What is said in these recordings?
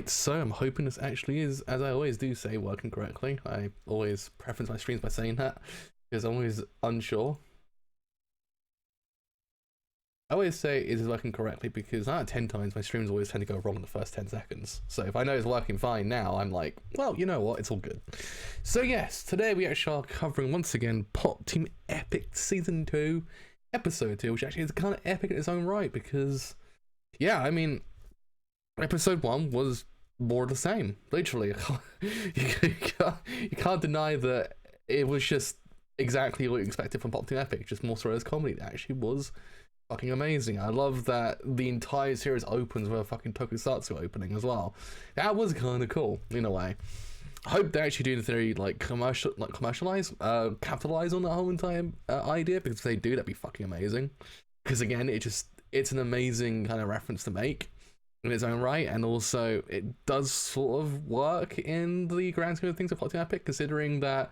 So I'm hoping this actually is, as I always do say, working correctly. I always preference my streams by saying that because I'm always unsure. I always say it is working correctly because out of 10 times my streams always tend to go wrong in the first 10 seconds. So if I know it's working fine now, I'm like, well, you know what, it's all good. So yes, today we actually are covering once again Pop Team Epic Season 2, Episode 2, which actually is kind of epic in its own right because, yeah, I mean, Episode 1 was more of the same, literally. You can't deny that it was just exactly what you expected from Pop Team Epic, just more so as comedy. It actually was fucking amazing. I love that the entire series opens with a fucking tokusatsu opening as well. That was kind of cool in a way. I hope they actually do in theory capitalize on that whole entire idea, because if they do, that'd be fucking amazing. Because again, it's an amazing kind of reference to make in its own right, and also it does sort of work in the grand scheme of things of Pop Team Epic, considering that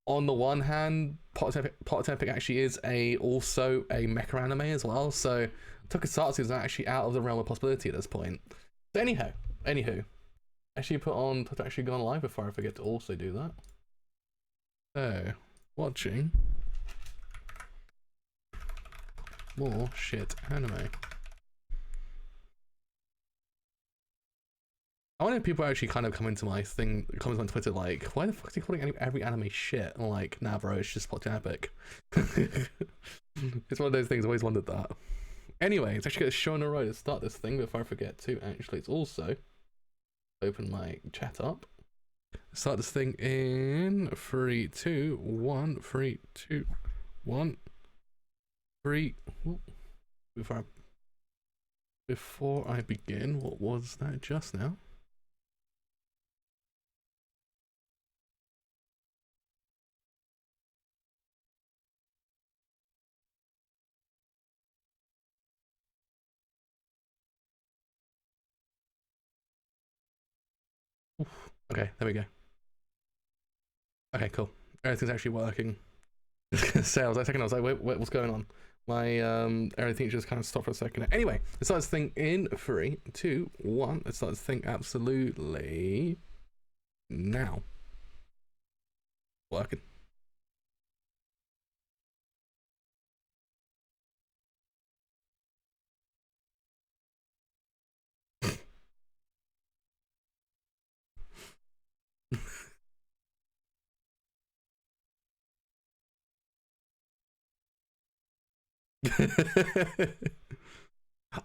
on the one hand, Pop Team Epic actually is also a mecha anime as well, so tokusatsu is actually out of the realm of possibility at this point. So anywho, actually put on to actually go on live before I forget to also do that. So, watching more shit anime. I wonder if people actually kind of come into my comments on Twitter like, why the fuck is he calling every anime shit? And I'm like, nah bro, it's just Pop Team Epic. It's one of those things, I always wondered that. Anyway, it's actually got a show in a row to start this thing before I forget to. Actually, it's also open my chat up. Start this thing in 3, 2, 1, 3, 2, 1, 3. Before I begin, what was that just now? Okay, there we go. Okay, cool. Everything's actually working. So I was like, wait, what's going on? My everything just kind of stopped for a second. Anyway, let's start this thing in 3, 2, 1. Let's start this thing absolutely now. Working.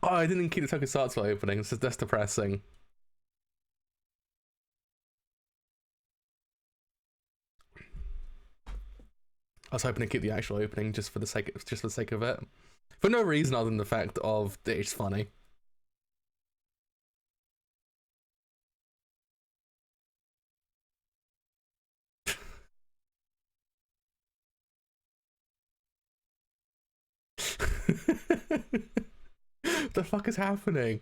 Oh, I didn't keep the tokusatsu opening. That's depressing. I was hoping to keep the actual opening just for the sake of it, for no reason other than the fact of that it's funny. What the fuck is happening?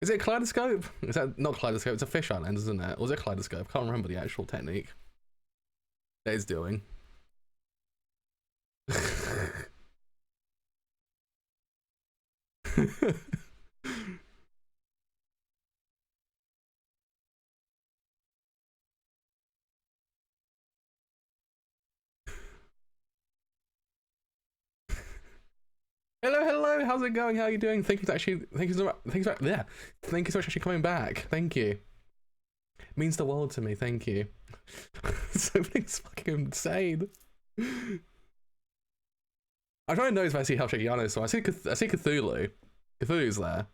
Is it a kaleidoscope? Is that not kaleidoscope? It's a fish island, isn't it? Or is it a kaleidoscope? I can't remember the actual technique that it's doing. Hello, how's it going? How are you doing? Thank you so much for actually coming back. Thank you. It means the world to me, thank you. Something's fucking insane. I'm trying to notice if I see Helshakiano, so I see Cthulhu. Cthulhu's there.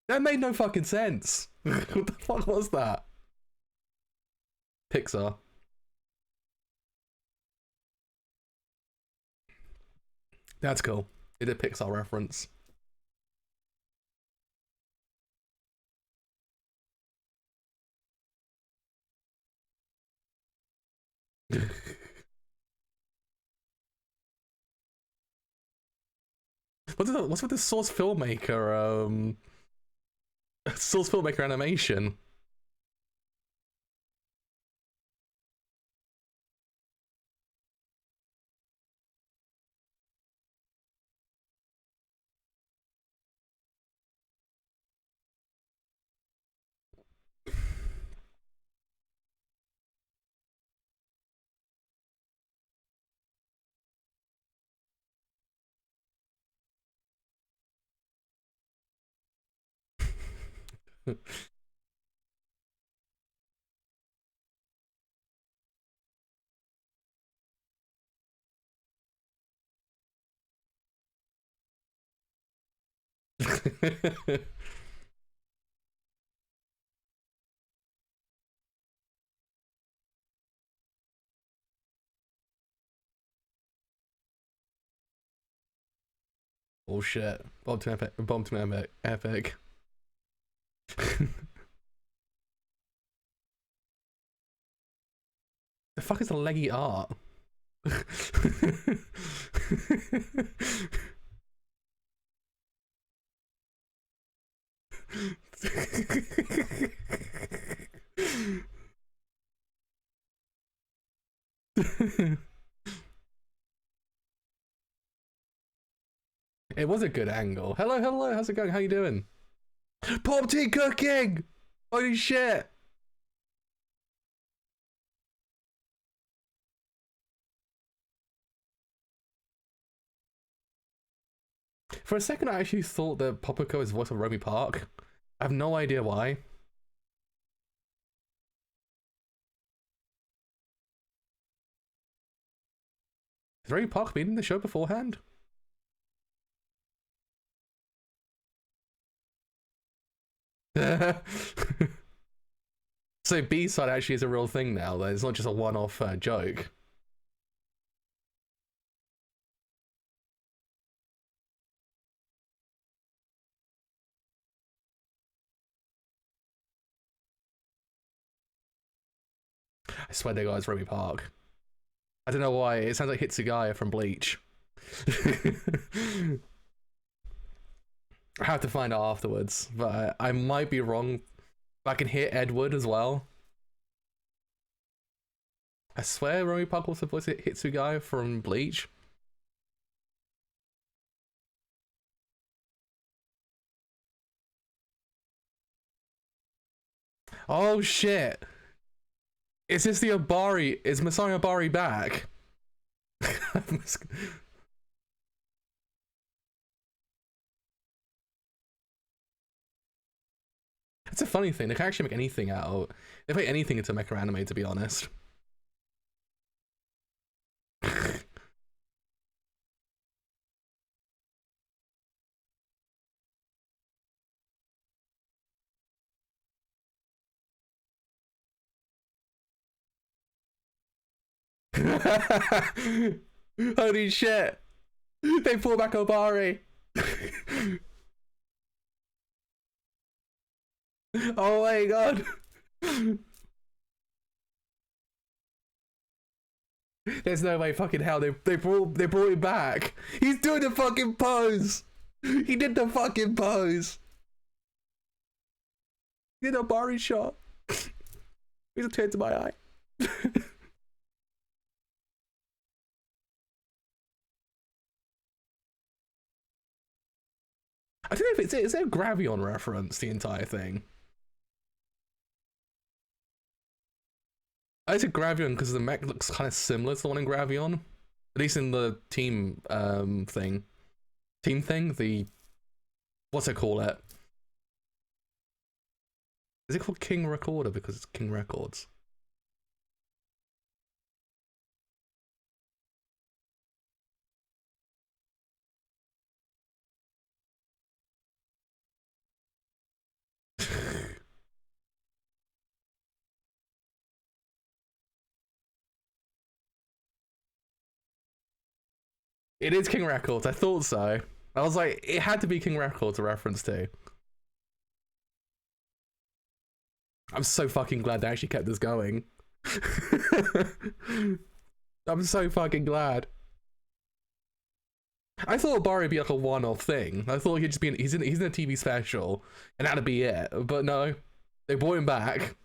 That made no fucking sense. What the fuck was that? Pixar. That's cool. It did a Pixar reference. What's with the source filmmaker animation? Oh shit. Bomb to epic. Bomb to epic. Epic. The fuck is a leggy art? It was a good angle. Hello, hello, how's it going? How you doing? Pop tea cooking! Holy shit! For a second, I actually thought that Popico is the voice of Romy Park. I have no idea why. Has Romy Park been in the show beforehand? So B-side actually is a real thing now, though. It's not just a one-off joke. I swear to God, it's Romy Park. I don't know why. It sounds like Hitsugaya from Bleach. I have to find out afterwards, but I might be wrong. I can hear Edward as well. I swear Romy Park was the voice of Hitsugaya from Bleach. Oh shit! Is this the Obari? Is Masai Obari back? It's a funny thing. They can actually make anything out. They make anything into mecha anime, to be honest. Holy shit! They pull back Obari. Oh my god. There's no way fucking hell they brought him back. He's doing the fucking pose. He did the fucking pose. He did a Obari shot. He's a tear to my eye. I don't know if it's a Gravion reference, the entire thing. I said Gravion because the mech looks kind of similar to the one in Gravion. At least in the team thing. Team thing? The... What's it call it? Is it called King Recorder because it's King Records? It is King Records, I thought so. I was like, it had to be King Records a reference to. I'm so fucking glad they actually kept this going. I'm so fucking glad. I thought Obari would be like a one-off thing. I thought he'd just be he's in a TV special and that'd be it. But no, they brought him back.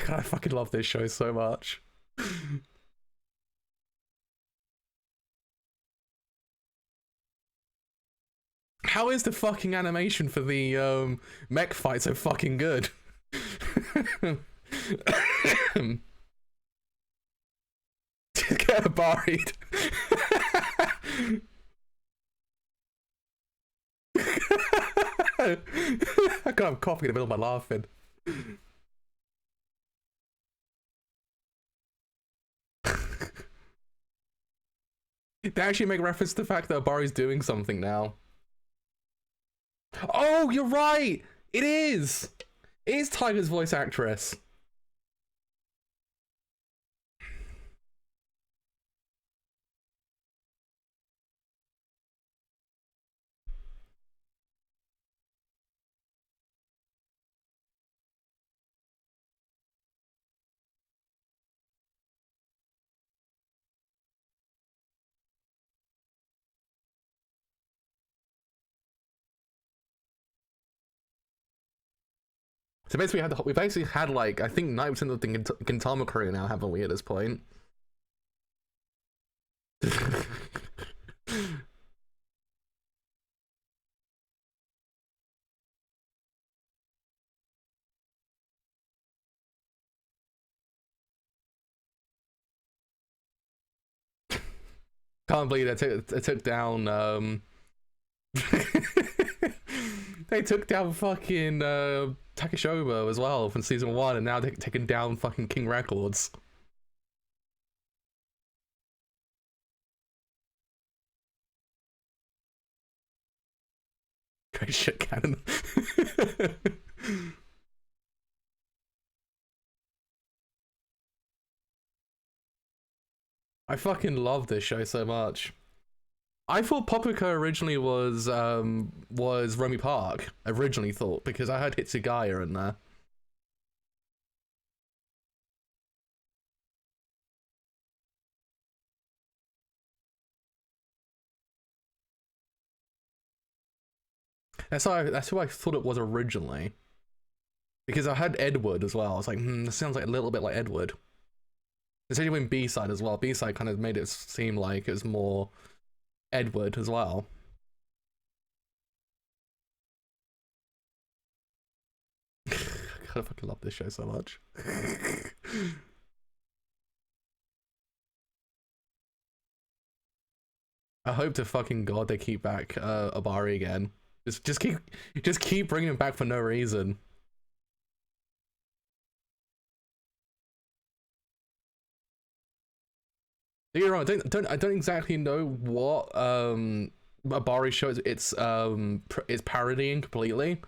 God, I fucking love this show so much. How is the fucking animation for the mech fight so fucking good? Get Obari'D. I can't have coffee in the middle of my laughing. They actually make reference to the fact that Obari's doing something now. Oh, you're right! It is! It is Tiger's voice actress. So basically, we basically had like I think 90% of the Gintama crew now, haven't we? At this point. Can't believe they took down. They took down fucking Takeshoba as well from season 1, and now they're taking down fucking King Records. Great shit cannon. I fucking love this show so much. I thought Paprika originally was Romy Park. I originally thought, because I heard Hitsugaya in there. That's who I thought it was originally. Because I had Edward as well. I was like, this sounds like a little bit like Edward. Especially when B-side as well. B-side kind of made it seem like it was more Edward as well. I fucking love this show so much. I hope to fucking god they keep back Obari again. Just keep bringing him back for no reason. You're right. I don't exactly know what Obari show it's parodying completely,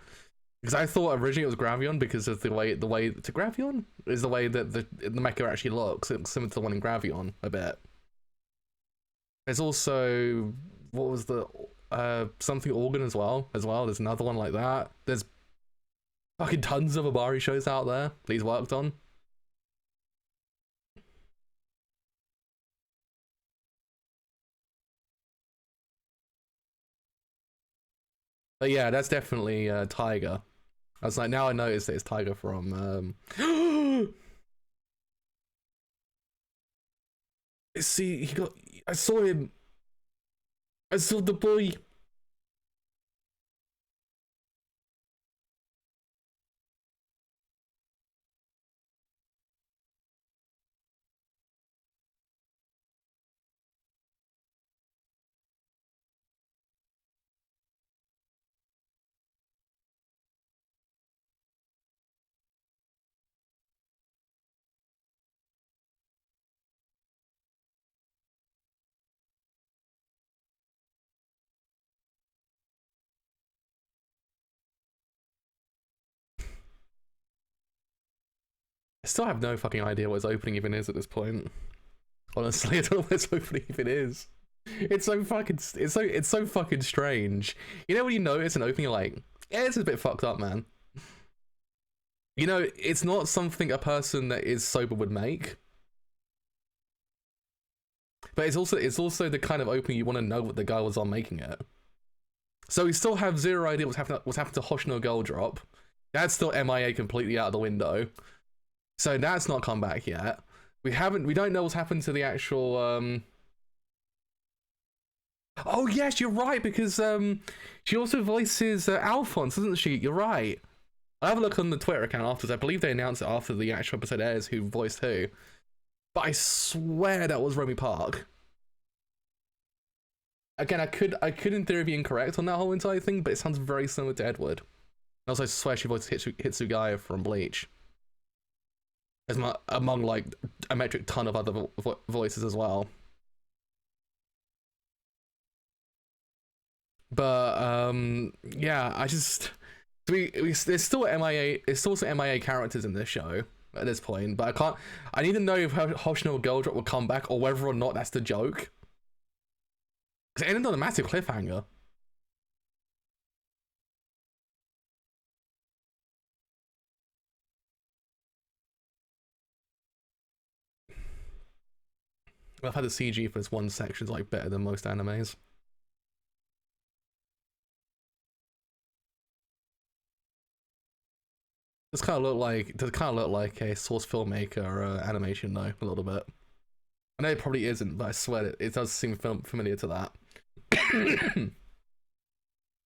because I thought originally it was Gravion because of the way to Gravion is the way that the mecha actually looks. It's similar to the one in Gravion a bit. There's also what was the something organ as well. There's another one like that. There's fucking tons of Obari shows out there that he's worked on. But yeah, that's definitely Tiger. I was like, now I noticed that it's Tiger from see, I saw him. I saw the boy. I still have no fucking idea what his opening even is at this point. Honestly, I don't know what his opening even is. It's so fucking strange. You know when you notice an opening, you're like, yeah, it's a bit fucked up, man. You know, it's not something a person that is sober would make. But it's also the kind of opening you want to know what the guy was on making it. So we still have zero idea what's happened to Hoshino Girl Drop. That's still MIA completely out of the window. So that's not come back yet. We don't know what's happened to the actual Oh yes, you're right, because she also voices Alphonse, doesn't she? You're right. I'll have a look on the Twitter account afterwards. I believe they announced it after the actual episode airs who voiced who. But I swear that was Romy Park. Again, I could in theory be incorrect on that whole entire thing, but it sounds very similar to Edward. I also swear she voiced Hitsugaya from Bleach. Among like a metric ton of other voices as well. But yeah, I just there's still MIA. It's still some MIA characters in this show at this point, but I need to know if Hoshino Girldrop will come back or whether or not that's the joke. Because it ended on a massive cliffhanger. I've had the CG for this one section is like better than most animes. Does kind of look like a source filmmaker animation though, a little bit. I know it probably isn't, but I swear it does seem familiar to that.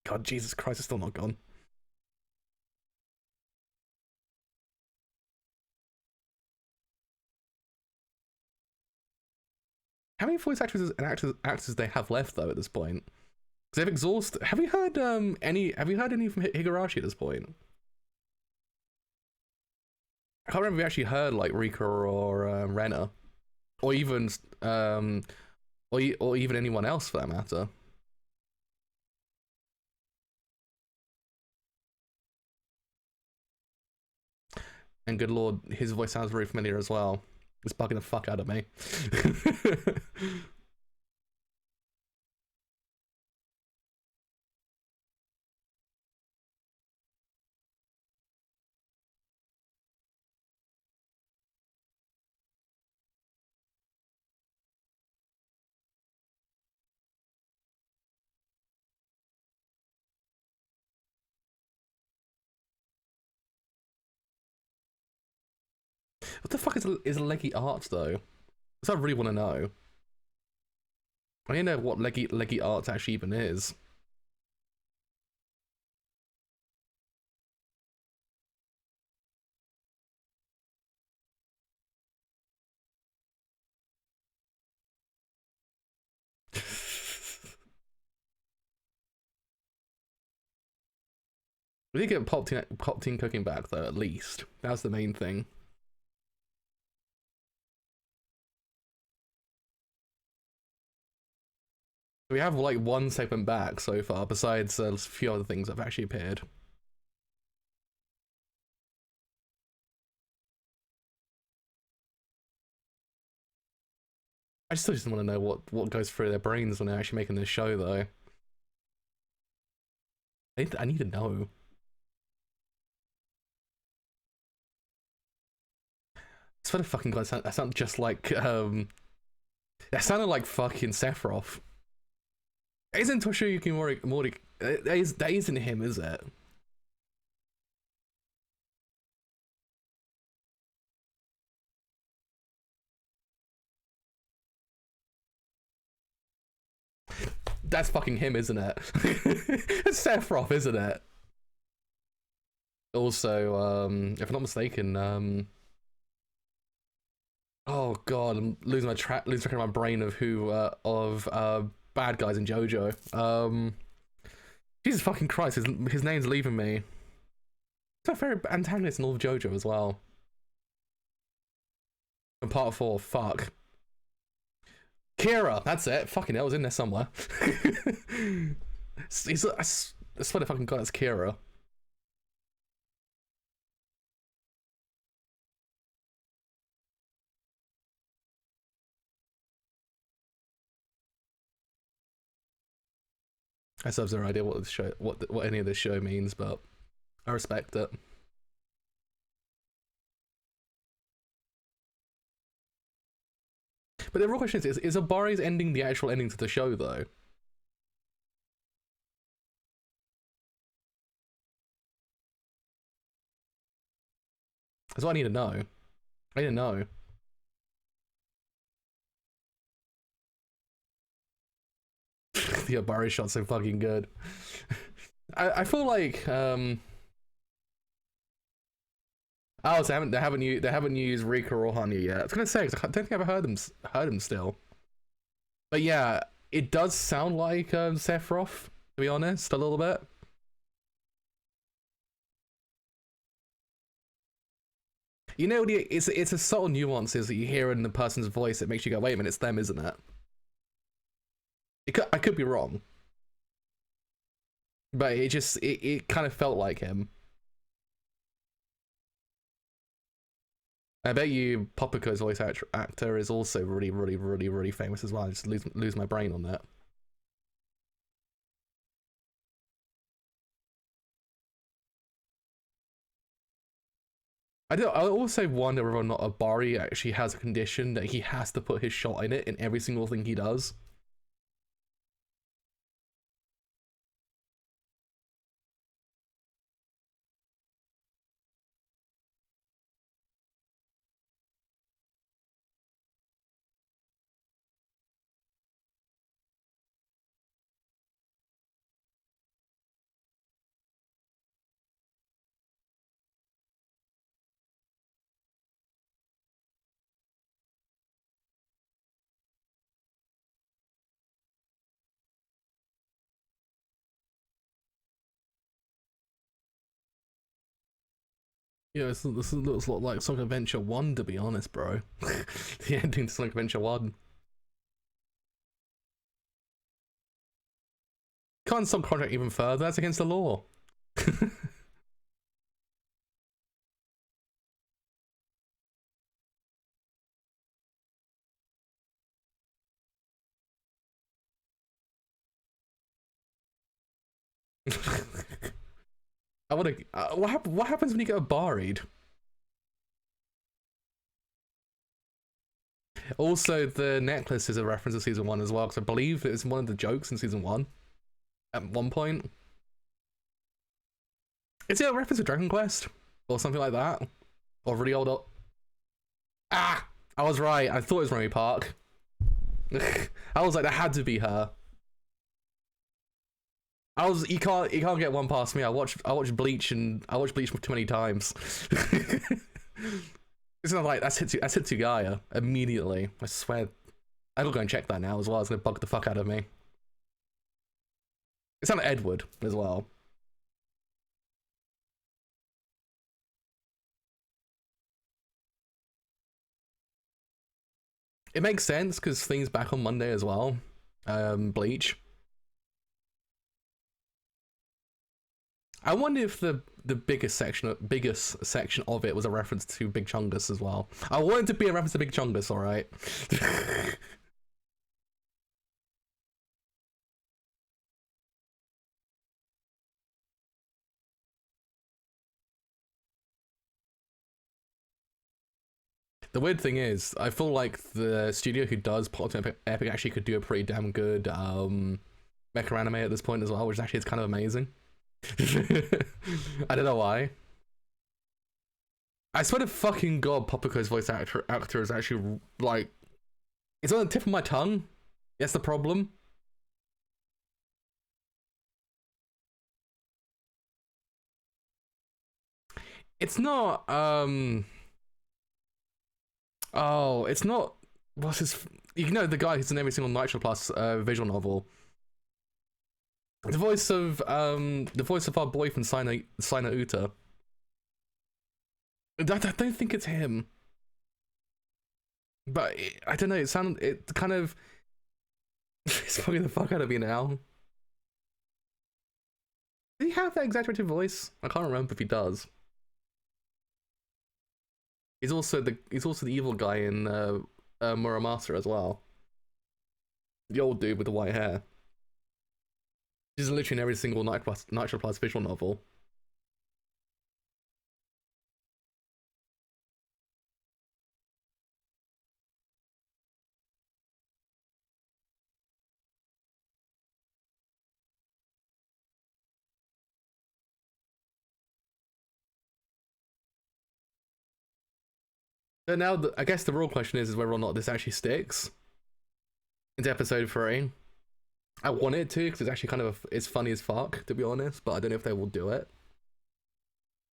God, Jesus Christ, it's still not gone. How many voice actors and actors they have left though at this point? Because they've exhausted. Have you heard any? Have you heard any from Higurashi at this point? I can't remember if we actually heard like Rika or Rena, or even or even anyone else for that matter. And good lord, his voice sounds very familiar as well. It's bugging the fuck out of me. What the fuck is leggy art though? Because I really want to know. I need to know what leggy art actually even is. We did get Pop Teen Cooking back though, at least. That was the main thing. We have like one segment back so far, besides a few other things that have actually appeared. I still just want to know what goes through their brains when they're actually making this show, though. I need to know. I swear to fucking god, that sounded just like that sounded like fucking Sephiroth. Isn't Toshiyuki Mori? That isn't him, is it? That's fucking him, isn't it? It's Sephiroth, isn't it? Also, if I'm not mistaken, oh god, I'm losing track of my brain of who bad guys in JoJo. Jesus fucking Christ, his name's leaving me. It's my favorite antagonist in all of JoJo as well. In part 4, fuck. Kira, that's it. Fucking hell, it was in there somewhere. I swear to fucking god, it's Kira. I still have zero idea what the show, what any of this show means, but I respect it. But the real question is Obari'D ending the actual ending to the show though? That's what I need to know. I need to know. the Obari'D shot's so fucking good. I feel like oh, so they haven't used Rika or Hanya yet. I was gonna say, 'cause I don't think I've heard them still. But yeah, it does sound like Sephiroth, to be honest, a little bit. You know, it's a subtle nuances that you hear in the person's voice that makes you go, wait a minute, it's them, isn't it? I could be wrong, but it kind of felt like him. I bet you Popico's voice actor is also really famous as well. I just lose my brain on that. I also wonder whether or not Obari actually has a condition that he has to put his shot in it in every single thing he does. Yeah, this looks a lot like Sonic Adventure 1, to be honest, bro. The ending to Sonic Adventure 1. Can't stop contract even further, that's against the law. I wanna. What happens when you get Obari'D? Also, the necklace is a reference to season 1 as well, because I believe it's one of the jokes in season 1 at one point. Is it a reference to Dragon Quest or something like that, or really old up? Ah, I was right. I thought it was Remy Park. I was like, that had to be her. You can't get one past me. I watched Bleach too many times. It's not like that's Hitsugaya immediately. I swear. I gotta go and check that now as well. It's gonna bug the fuck out of me. It's not Edward as well. It makes sense because things back on Monday as well. Bleach. I wonder if the biggest section of it was a reference to Big Chungus as well. I want it to be a reference to Big Chungus, all right. The weird thing is, I feel like the studio who does Poplin Epic actually could do a pretty damn good mecha anime at this point as well, which actually is kind of amazing. I don't know why. I swear to fucking god, Popico's voice actor is actually like, it's on the tip of my tongue. That's the problem. It's not oh, it's not, what's his, you know, the guy who's in every single Nitro Plus visual novel. The voice of our boy from Sina Uta. I don't think it's him, but I don't know. It kind of it's fucking the fuck out of me now. Does he have that exaggerated voice? I can't remember if he does. He's also the evil guy in Muramasa as well. The old dude with the white hair. He's literally in every single Nitro Plus visual novel. So now, I guess the real question is whether or not this actually sticks into episode 3. I wanted to because it's actually kind of it's funny as fuck, to be honest, but I don't know if they will do it.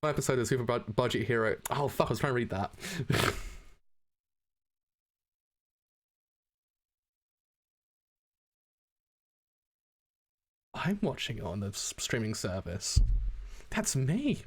One episode of Super Budget Hero. Oh fuck, I was trying to read that. I'm watching it on the streaming service. That's me.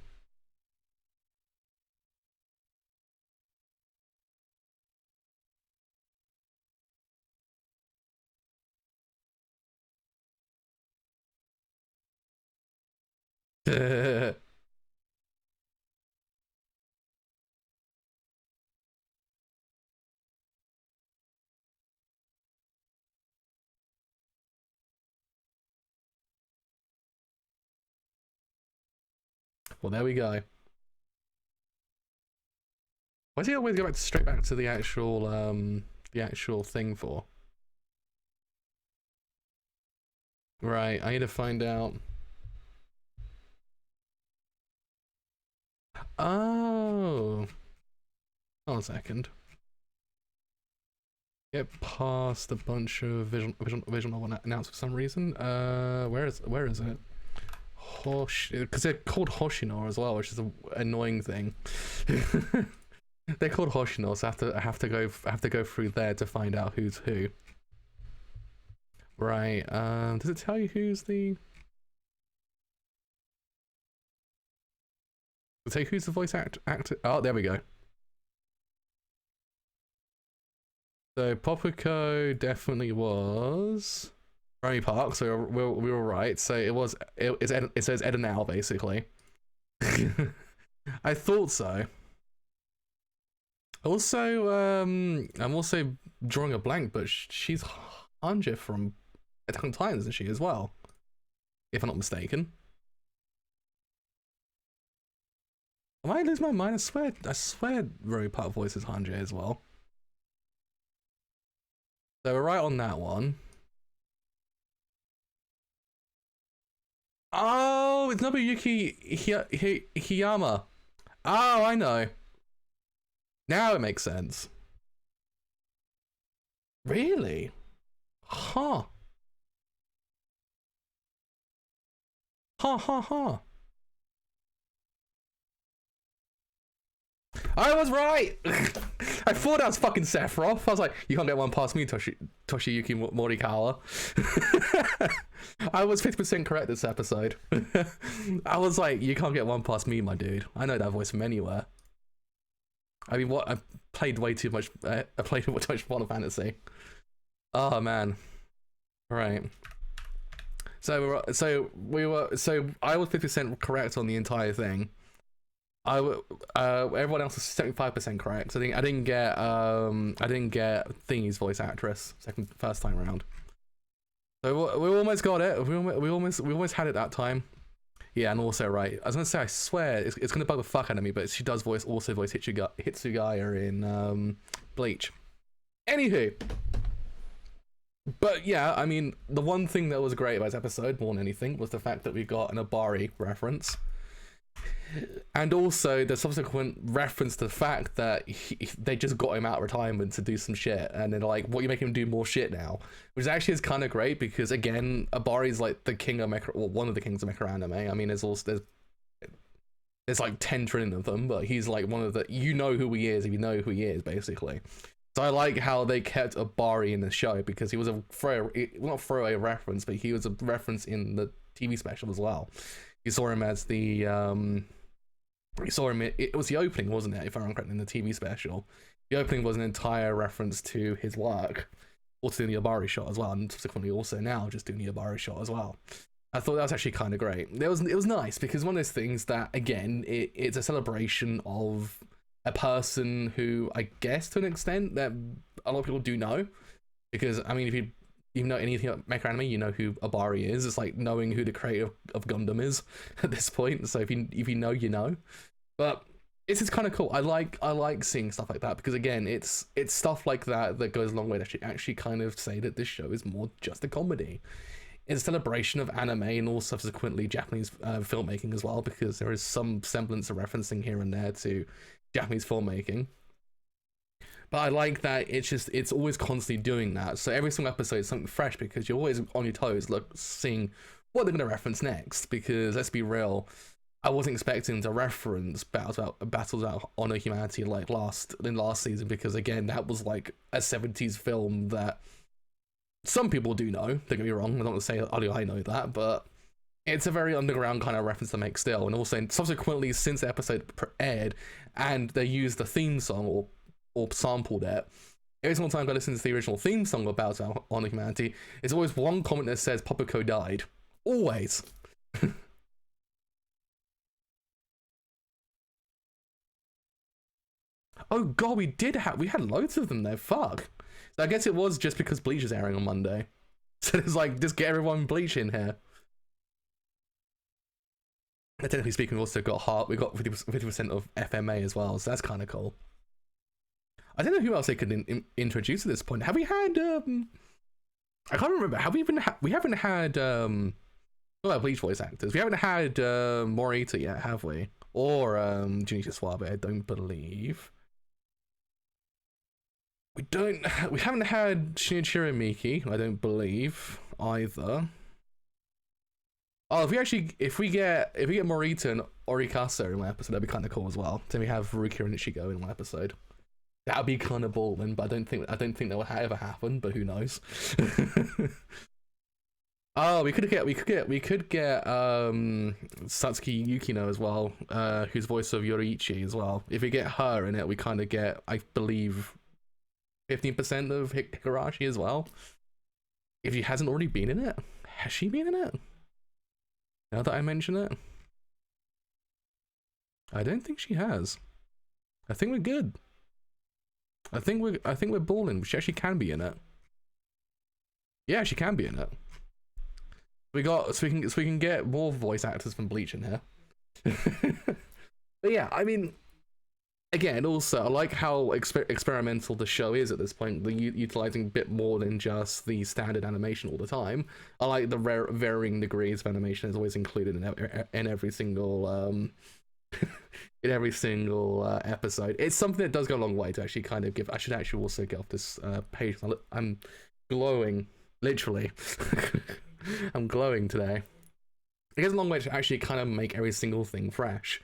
Well, there we go. Why does he always go back straight back to the actual thing for? Right, I need to find out. Oh, hold on a second. Get past a bunch of visual novel announced for some reason. Where is it? Because they're called Hoshino as well, which is an annoying thing. They're called Hoshino, so I have to go through there to find out who's who. Right. Does it tell you who's the? Does it tell you who's the voice actor? Oh, there we go. So Popico definitely was Remy Park, so we were right. So it says Ed and Al basically. I thought so. Also, I'm also drawing a blank, but she's Hanja from Attack on Titan, isn't she as well? If I'm not mistaken. Am I losing my mind? I swear Remy Park voices Hanja as well. So we're right on that one. Oh, it's Nobuyuki Hiyama. Oh, I know. Now it makes sense. Really? Huh. Huh. I was right! I thought that was fucking Sephiroth. I was like, you can't get one past me, Toshiyuki Morikawa. I was 50% correct this episode. I was like, you can't get one past me, my dude. I know that voice from anywhere. I mean, what? I played way too much. I played way too much Final Fantasy. Oh man. Right. So I was 50% correct on the entire thing. Everyone else was 75% correct. So I didn't get Thingy's voice actress first time around. So we almost got it. We almost had it that time. Yeah, and also right. I was gonna say I swear it's gonna bug the fuck out of me, but she does voice Hitsugaya in Bleach. Anywho. But yeah, I mean, the one thing that was great about this episode, more than anything, was the fact that we got an Obari reference. And also the subsequent reference to the fact that they just got him out of retirement to do some shit, and they're like, what, you make him do more shit now? Which actually is kind of great, because again, Obari's like the king of mecha, well, one of the kings of mecha anime. I mean, there's like 10 trillion of them, but he's like one of the, you know who he is if you know who he is, basically. So I like how they kept Obari in the show, because he was not throwaway reference, but he was a reference in the TV special as well. You saw him as the it was the opening, wasn't it, if I remember correctly, in the TV special. The opening was an entire reference to his work, also doing the Obari shot as well, and subsequently also now just doing the Obari shot as well. I thought that was actually kind of great. It was nice, because one of those things that, again, it's a celebration of a person who, I guess to an extent, that a lot of people do know, because I mean, if you know anything about mecha anime, you know who Obari is. It's like knowing who the creator of Gundam is at this point. So if you know, you know. But it's just kind of cool. I like seeing stuff like that, because again, it's stuff like that that goes a long way to actually kind of say that this show is more just a comedy. It's a celebration of anime and all subsequently Japanese filmmaking as well, because there is some semblance of referencing here and there to Japanese filmmaking. But I like that it's always constantly doing that. So every single episode is something fresh because you're always on your toes, seeing what they're going to reference next. Because let's be real, I wasn't expecting to reference battles out honor humanity like last season, because again that was like a 70s film that some people do know. Don't get me wrong, I'm not going to say only I know that, but it's a very underground kind of reference to make still. And also subsequently, since the episode aired and they used the theme song or sampled it, every single time I listen to the original theme song about Honor Humanity, there's always one comment that says Popico died. Always. Oh god, we had loads of them there. Fuck. So I guess it was just because Bleach is airing on Monday. So it's like, just get everyone Bleach in here. And technically speaking, we also got 50% of FMA as well, so that's kind of cool. I don't know who else they could introduce at this point. Have we had I can't remember. Have we even we haven't had well, Bleach voice actors. We haven't had Morita yet, have we? Or Junichi Suabe, I don't believe. We haven't had Shinichiro Miki, I don't believe either. Oh, if we get Morita and Orikasa in one episode, that'd be kind of cool as well. Then we have Rukia and Ichigo in one episode. That'd be kind of ballin', but I don't think that will ever happen. But who knows? Oh, we could get Satsuki Yukino as well, who's voice of Yoriichi as well. If we get her in it, we kind of get, I believe, 15% of Higurashi as well. If she hasn't already been in it, has she been in it? Now that I mention it, I don't think she has. I think we're good. I think we're balling. She actually can be in it. Yeah, she can be in it. So we can get more voice actors from Bleach in here. But yeah, I mean, again, also I like how experimental the show is at this point. They're utilizing a bit more than just the standard animation all the time. I like the varying degrees of animation is always included in every single in every single episode. It's something that does go a long way to actually kind of give. I should actually also get off this page. I'm glowing, literally. I'm glowing today. It goes a long way to actually kind of make every single thing fresh,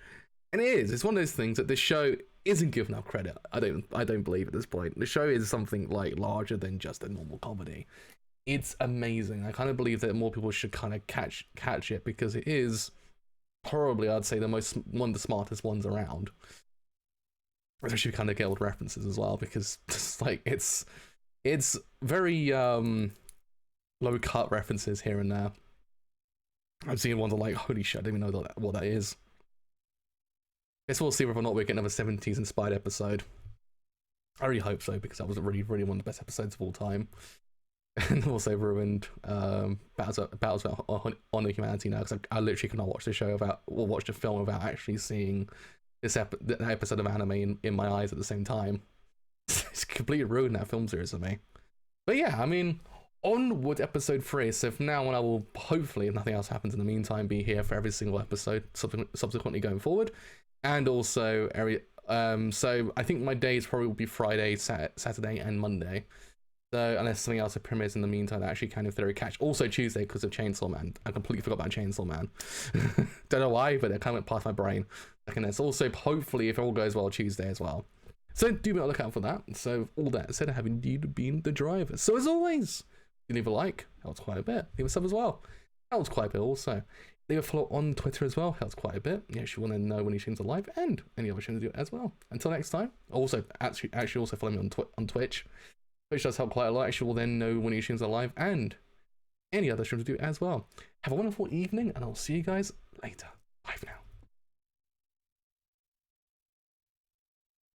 and it is. It's one of those things that this show isn't given enough credit. I don't believe at this point. The show is something like larger than just a normal comedy. It's amazing. I kind of believe that more people should kind of catch it, because it is probably, I'd say, one of the smartest ones around. Especially if you kind of get old references as well, because it's like it's very low cut references here and there. I've seen ones that are like, holy shit, I don't even know what that is. Guess we'll see whether or not we get another 70s inspired episode. I really hope so, because that was really, really one of the best episodes of all time. And also ruined battles on humanity now, because I literally cannot watch the show watch the film without actually seeing this episode of anime in my eyes at the same time. It's completely ruined that film series for me. But yeah, I mean, onward episode 3. So from now on, I will hopefully, if nothing else happens in the meantime, be here for every single episode subsequently going forward. And also so I think my days probably will be Friday, Saturday, and Monday. So unless something else premieres in the meantime, I actually can in theory catch. Also Tuesday because of Chainsaw Man. I completely forgot about Chainsaw Man. Don't know why, but it kind of went past my brain. And it's also hopefully, if all goes well, Tuesday as well. So do be on the lookout for that. So all that said, I have indeed been the driver. So as always, leave a like, helps quite a bit. Leave a sub as well, helps quite a bit also. Leave a follow on Twitter as well, helps quite a bit. Yeah, if you want to know when he streams live and any other streams do as well. Until next time. Also, actually also follow me on Twitch. Which does help quite a lot. Actually, will then know when he streams live and any other streams do as well. Have a wonderful evening, and I'll see you guys later. Bye for now.